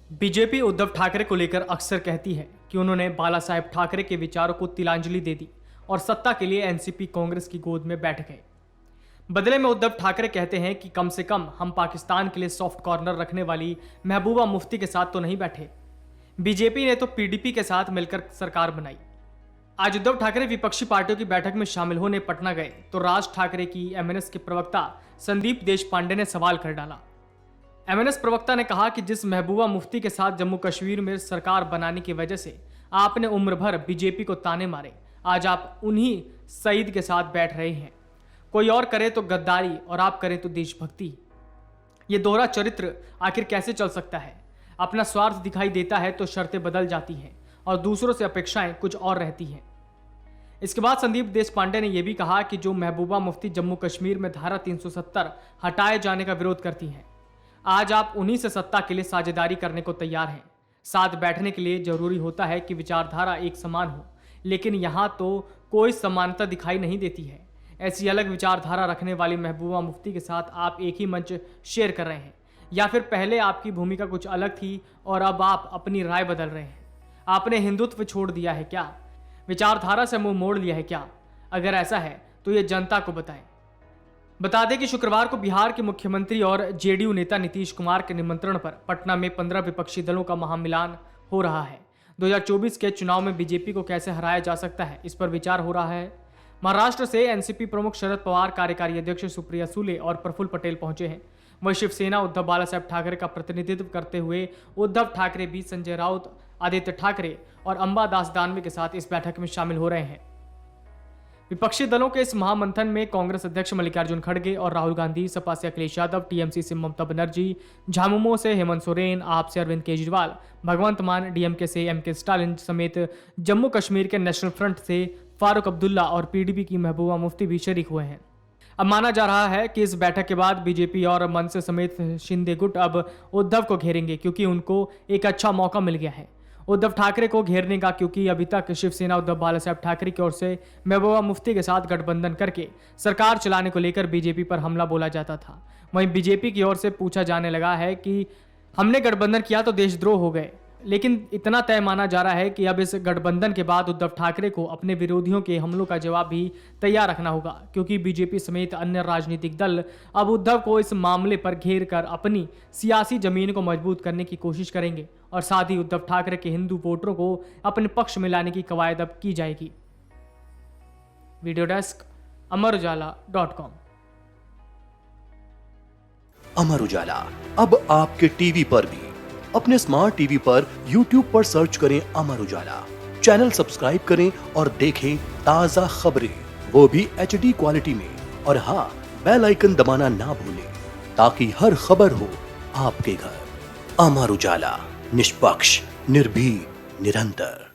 BJP Uddhav Thackeray को लेकर अक्सर कहती है कि उन्होंने बाला साहेब ठाकरे के विचारों को तिलांजलि दे दी और सत्ता के लिए एनसीपी कांग्रेस की गोद में बैठ गए। बदले में उद्धव ठाकरे कहते हैं कि कम से कम हम पाकिस्तान के लिए सॉफ्ट कॉर्नर रखने वाली महबूबा मुफ्ती के साथ तो नहीं बैठे। बीजेपी ने तो पीडीपी के साथ मिलकर सरकार बनाई। आज उद्धव ठाकरे विपक्षी पार्टियों की बैठक में शामिल होने पटना गए तो राज ठाकरे की एमएनएस के प्रवक्ता संदीप देशपांडे ने सवाल कर डाला। एमएनएस प्रवक्ता ने कहा कि जिस महबूबा मुफ्ती के साथ जम्मू कश्मीर में सरकार बनाने की वजह से आपने उम्र भर बीजेपी को ताने मारे, आज आप उन्हीं सईद के साथ बैठ रहे हैं। कोई और करे तो गद्दारी और आप करें तो देशभक्ति। ये दोहरा चरित्र आखिर कैसे चल सकता है? अपना स्वार्थ दिखाई देता है तो शर्तें बदल जाती हैं और दूसरों से अपेक्षाएं कुछ और रहती हैं। इसके बाद संदीप देशपांडे ने यह भी कहा कि जो महबूबा मुफ्ती जम्मू कश्मीर में धारा 370 हटाए जाने का विरोध करती हैं, आज आप उन्हीं से सत्ता के लिए साझेदारी करने को तैयार हैं। साथ बैठने के लिए जरूरी होता है कि विचारधारा एक समान हो, लेकिन यहाँ तो कोई समानता दिखाई नहीं देती है। ऐसी अलग विचारधारा रखने वाली महबूबा मुफ्ती के साथ आप एक ही मंच शेयर कर रहे हैं, या फिर पहले आपकी भूमिका कुछ अलग थी और अब आप अपनी राय बदल रहे हैं? आपने हिंदुत्व छोड़ दिया है क्या? विचारधारा से मुंह मोड़ लिया है क्या? अगर ऐसा है तो ये जनता को बताएं। बता दें कि शुक्रवार को बिहार के मुख्यमंत्री और जेडीयू नेता नीतीश कुमार के निमंत्रण पर पटना में 15 विपक्षी दलों का महामिलान हो रहा है। 2024 के चुनाव में बीजेपी को कैसे हराया जा सकता है, इस पर विचार हो रहा है। महाराष्ट्र से एनसीपी प्रमुख शरद पवार, कार्यकारी अध्यक्ष सुप्रिया सुले और प्रफुल्ल पटेल पहुंचे हैं। वहीं शिवसेना उद्धव बाला साहेब ठाकरे का प्रतिनिधित्व करते हुए उद्धव ठाकरे भी संजय राउत, आदित्य ठाकरे और अंबादास दानवे के साथ इस बैठक में शामिल हो रहे हैं। विपक्षी दलों के इस महामंथन में कांग्रेस अध्यक्ष मल्लिकार्जुन खड़गे और राहुल गांधी, सपा से अखिलेश यादव, टीएमसी से ममता बनर्जी, झामुमो से हेमंत सोरेन, आप से अरविंद केजरीवाल, भगवंत मान, डीएमके से एमके स्टालिन समेत जम्मू कश्मीर के नेशनल फ्रंट से फारूक अब्दुल्ला और पीडीपी की महबूबा मुफ्ती भी शरीक हुए हैं। अब माना जा रहा है कि इस बैठक के बाद बीजेपी और मनसे समेत शिंदे गुट अब उद्धव को घेरेंगे, क्योंकि उनको एक अच्छा मौका मिल गया है उद्धव ठाकरे को घेरने का, क्योंकि अभी तक शिवसेना उद्धव बाला साहेब ठाकरे की ओर से महबूबा मुफ्ती के साथ गठबंधन करके सरकार चलाने को लेकर बीजेपी पर हमला बोला जाता था। वहीं बीजेपी की ओर से पूछा जाने लगा है कि हमने गठबंधन किया तो देशद्रोह हो गए, लेकिन इतना तय माना जा रहा है कि अब इस गठबंधन के बाद उद्धव ठाकरे को अपने विरोधियों के हमलों का जवाब भी तैयार रखना होगा, क्योंकि बीजेपी समेत अन्य राजनीतिक दल अब उद्धव को इस मामले पर घेर कर अपनी सियासी जमीन को मजबूत करने की कोशिश करेंगे और साथ ही उद्धव ठाकरे के हिंदू वोटरों को अपने पक्ष में लाने की कवायद अब की जाएगी। Video desk अमरउजाला.com। अमर उजाला अब आपके टीवी पर भी। अपने स्मार्ट टीवी पर YouTube पर सर्च करें अमर उजाला, चैनल सब्सक्राइब करें और देखें ताजा खबरें, वो भी HD क्वालिटी में। और हाँ, बेल आइकन दबाना ना भूलें ताकि हर खबर हो आपके घर। अमर उजाला, निष्पक्ष, निर्भीक, निरंतर।